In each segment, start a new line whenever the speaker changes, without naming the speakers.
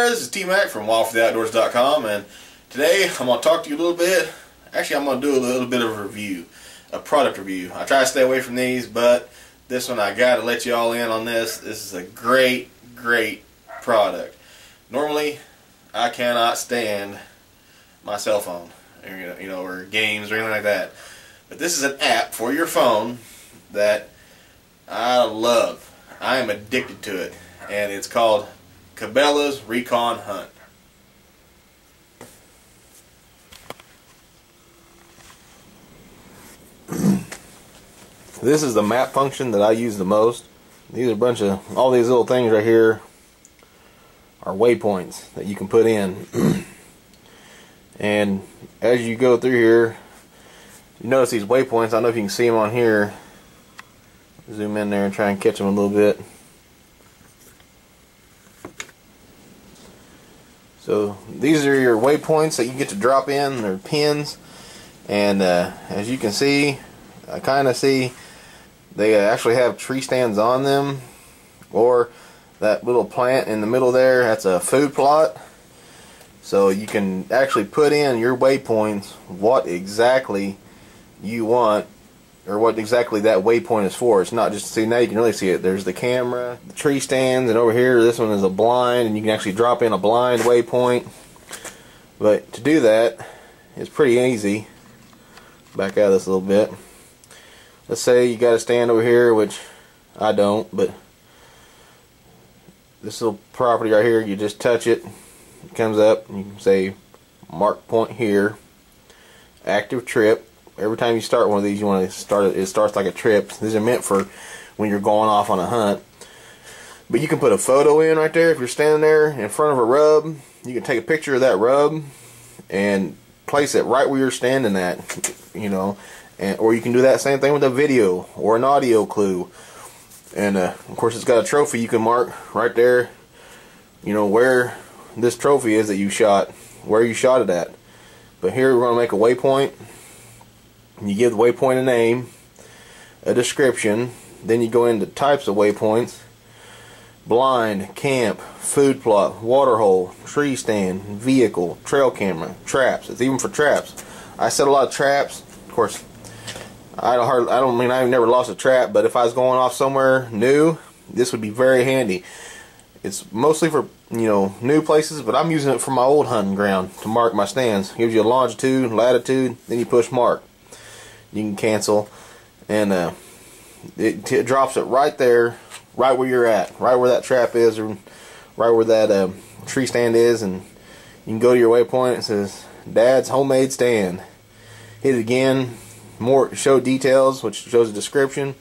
guys, it's T-Mac from WildForTheOutdoors.com, and today I'm going to talk to you a little bit. Actually, I'm going to do a little bit of a review, a product review. I try to stay away from these, but this one I got to let you all in on this. This is a great product. Normally, I cannot stand my cell phone, or games or anything like that. But this is an app for your phone that I love. I am addicted to it, and it's called Cabela's Recon Hunt. This is the map function that I use the most. These are a bunch of, all these little things right here are waypoints that you can put in. And as you go through here, you notice these waypoints. I don't know if you can see them on here. Zoom in there and try and catch them a little bit. So these are your waypoints that you get to drop in. They're pins, and as you can see, I kind of see they actually have tree stands on them, or that little plant in the middle there, that's a food plot. So you can actually put in your waypoints, what exactly you want, or what exactly that waypoint is for. It's not just, see, now you can really see it. There's the camera, the tree stands, and over here this one is a blind, and you can actually drop in a blind waypoint. But to do that, it's pretty easy. Back out of this a little bit. Let's say you got to stand over here, which I don't, but this little property right here, you just touch it, it comes up, and you can say mark point here, active trip. Every time you start one of these, you want to start it starts like a trip. These are meant for when you're going off on a hunt. But you can put a photo in right there. If you're standing there in front of a rub, you can take a picture of that rub and place it right where you're standing at, or you can do that same thing with a video or an audio clue. And of course, it's got a trophy you can mark right there, where this trophy is that you shot, where you shot it at. But here we're going to make a waypoint. You give the waypoint a name, a description, then you go into types of waypoints: blind, camp, food plot, water hole, tree stand, vehicle, trail camera, traps. It's even for traps. I set a lot of traps. Of course, I've never lost a trap, but if I was going off somewhere new, this would be very handy. It's mostly for new places, but I'm using it for my old hunting ground to mark my stands. It gives you a longitude, latitude, then you push mark. You can cancel, and it drops it right there, right where you're at, right where that trap is, or right where that tree stand is, and you can go to your waypoint. It says Dad's homemade stand. Hit it again, more show details, which shows a description.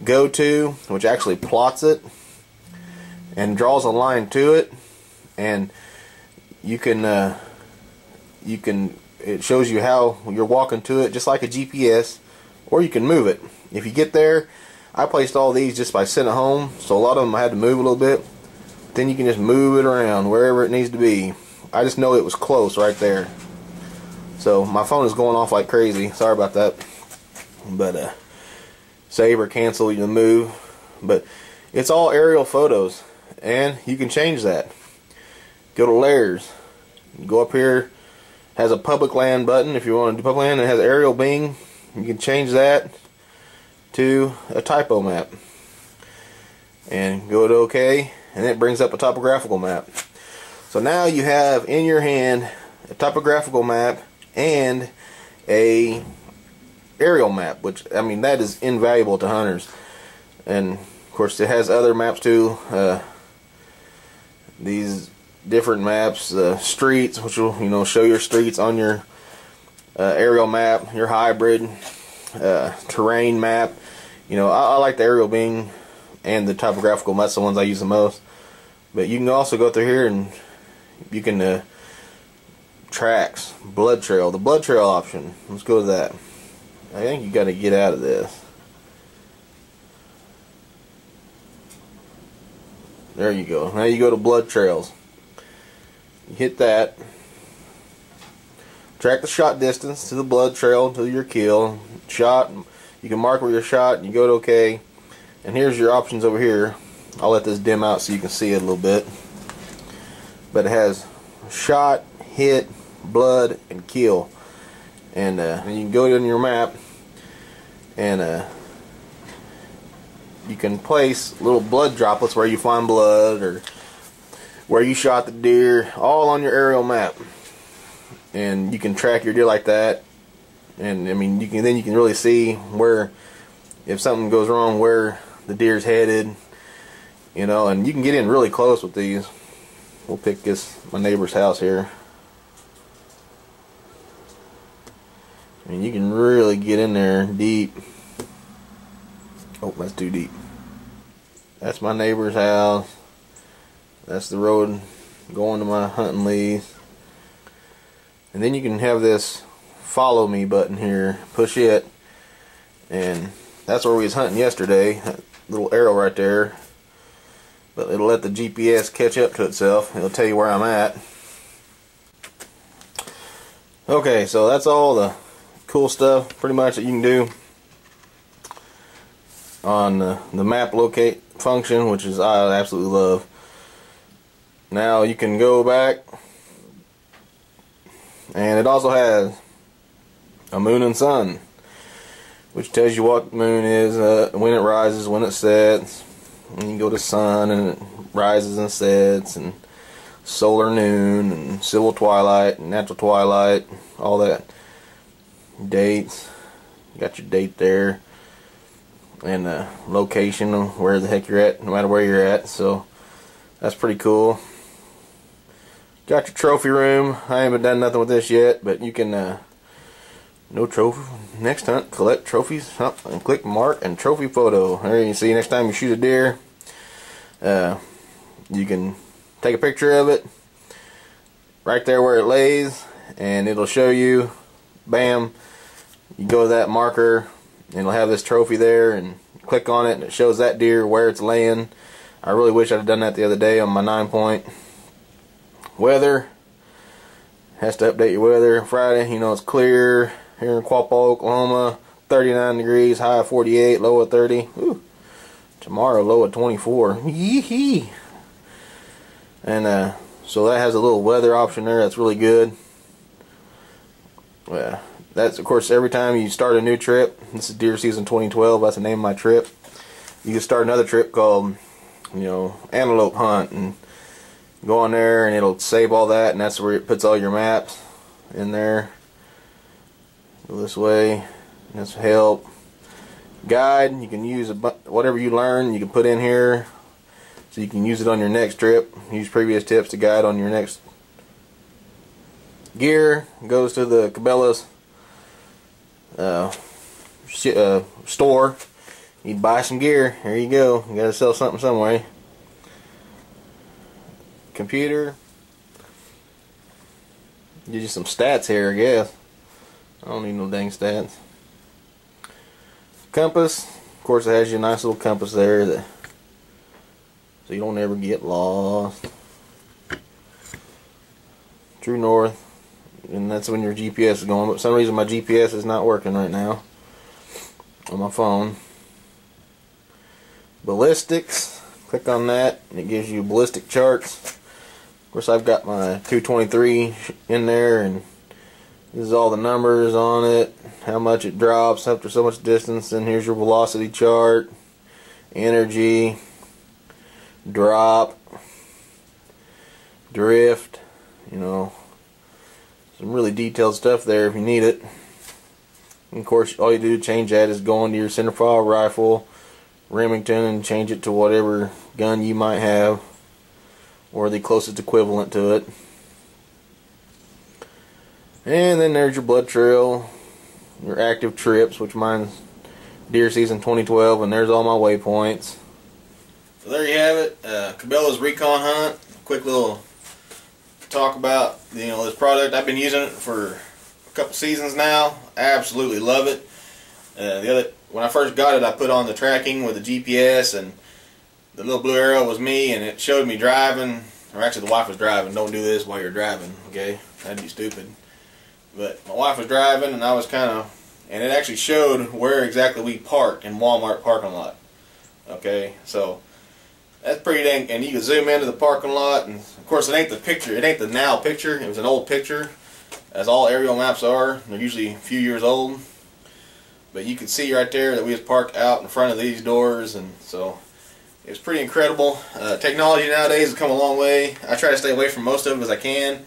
Go to, which actually plots it and draws a line to it, and you can it shows you how you're walking to it, just like a GPS, or you can move it. If you get there, I placed all these just by sitting at home, so a lot of them I had to move a little bit. Then you can just move it around wherever it needs to be. I just know it was close right there. So my phone is going off like crazy. Sorry about that. But save or cancel, you move. But it's all aerial photos, and you can change that. Go to layers. Go up here. Has a public land button if you want to do public land. It has aerial Bing. You can change that to a typo map and go to OK, and it brings up a topographical map. So now you have in your hand a topographical map and a aerial map, which, I mean, that is invaluable to hunters. And of course it has other maps too, these different maps, streets, which will show your streets on your aerial map, your hybrid terrain map. I like the aerial Bing and the topographical. That's the ones I use the most. But you can also go through here and you can tracks, blood trail, the blood trail option. Let's go to that. I think you got to get out of this. There you go. Now you go to blood trails. You hit that. Track the shot distance to the blood trail to your kill. Shot. You can mark where you're shot. You go to OK. And here's your options over here. I'll let this dim out so you can see it a little bit. but it has shot, hit, blood, and kill. And you can go in your map and you can place little blood droplets where you find blood or where you shot the deer, all on your aerial map. And you can track your deer like that. And I mean, you can really see where, if something goes wrong, where the deer's headed, you know. And you can get in really close with these. We'll pick my neighbor's house here. I mean, you can really get in there deep. Oh, that's too deep. That's my neighbor's house. That's the road going to my hunting lease. And then you can have this follow me button here. Push it. And that's where we was hunting yesterday. That little arrow right there. But it'll let the GPS catch up to itself. It'll tell you where I'm at. Okay, so that's all the cool stuff pretty much that you can do on the map locate function, which is I absolutely love. Now you can go back, and it also has a moon and sun, which tells you what the moon is, when it rises, when it sets. And you can go to sun, and it rises and sets, and solar noon, and civil twilight, and natural twilight, all that. Dates, you got your date there, and location of where the heck you're at, no matter where you're at. So that's pretty cool. Got your trophy room. I haven't done nothing with this yet, but you can no trophy next hunt, collect trophies, and click mark and trophy photo. There you see, next time you shoot a deer, you can take a picture of it right there where it lays, and it'll show you, bam, you go to that marker and it'll have this trophy there, and click on it and it shows that deer where it's laying. I really wish I'd have done that the other day on my 9-point. Weather, has to update your weather. Friday, you know, it's clear here in Quapaw, Oklahoma. 39 degrees, high of 48, low of 30. Ooh. Tomorrow, low of 24. Yee-hee. And so that has a little weather option there. That's really good. That's, of course, every time you start a new trip. This is deer season 2012. That's the name of my trip. You can start another trip called, you know, antelope hunt, and go on there and it'll save all that, and that's where it puts all your maps in there. Go this way. That's help. Guide, you can use whatever you learn, you can put in here, so you can use it on your next trip. Use previous tips to guide on your next gear. Goes to the Cabela's store. You buy some gear. There you go. You gotta sell something somewhere. Computer. Gives you some stats here, I guess. I don't need no dang stats. Compass. Of course, it has you a nice little compass there, so you don't ever get lost. True north. And that's when your GPS is going. But for some reason my GPS is not working right now on my phone. Ballistics. Click on that and it gives you ballistic charts. Of course, I've got my 223 in there, and this is all the numbers on it, how much it drops after so much distance. And here's your velocity chart, energy, drop, drift, you know, some really detailed stuff there if you need it. And of course, all you do to change that is go into your centerfire rifle, Remington, and change it to whatever gun you might have, or the closest equivalent to it. And then there's your blood trail, your active trips, which mine's deer season 2012, and there's all my waypoints. So there you have it, Cabela's Recon Hunt. Quick little talk about, you know, this product. I've been using it for a couple seasons now. I absolutely love it. When I first got it, I put on the tracking with the GPS, and the little blue arrow was me, and it showed me driving, or actually the wife was driving. Don't do this while you're driving, okay? That'd be stupid. But my wife was driving, and I was and it actually showed where exactly we parked in Walmart parking lot. Okay, so That's pretty dang, and you can zoom into the parking lot, and of course it ain't the picture, it ain't the now picture, it was an old picture, as all aerial maps are. They're usually a few years old. But you can see right there that we was parked out in front of these doors, and so it was pretty incredible. Technology nowadays has come a long way. I try to stay away from most of it as I can,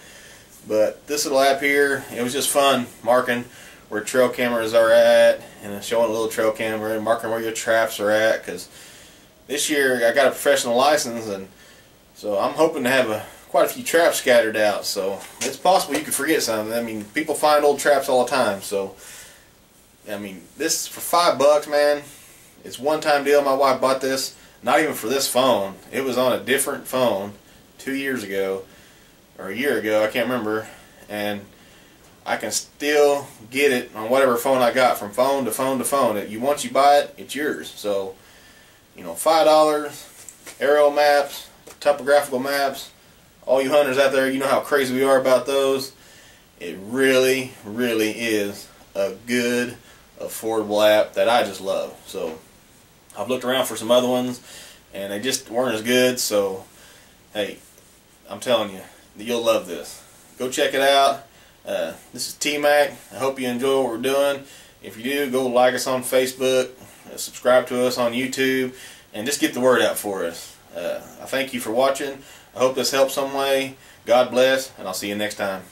but this little app here, it was just fun marking where trail cameras are at, and showing a little trail camera and marking where your traps are at, because this year I got a professional license, and so I'm hoping to have quite a few traps scattered out. So it's possible you could forget something. I mean, people find old traps all the time. So I mean, this for $5, man. It's a one-time deal. My wife bought this, not even for this phone. It was on a different phone 2 years ago, or a year ago, I can't remember, and I can still get it on whatever phone I got, from phone to phone to phone. Once you buy it, it's yours. So, you know, $5, aerial maps, topographical maps. All you hunters out there, you know how crazy we are about those. It really, really is a good, affordable app that I just love. So I've looked around for some other ones, and they just weren't as good. So hey, I'm telling you, you'll love this. Go check it out. This is T-Mac. I hope you enjoy what we're doing. If you do, go like us on Facebook, subscribe to us on YouTube, and just get the word out for us. I thank you for watching. I hope this helps some way. God bless, and I'll see you next time.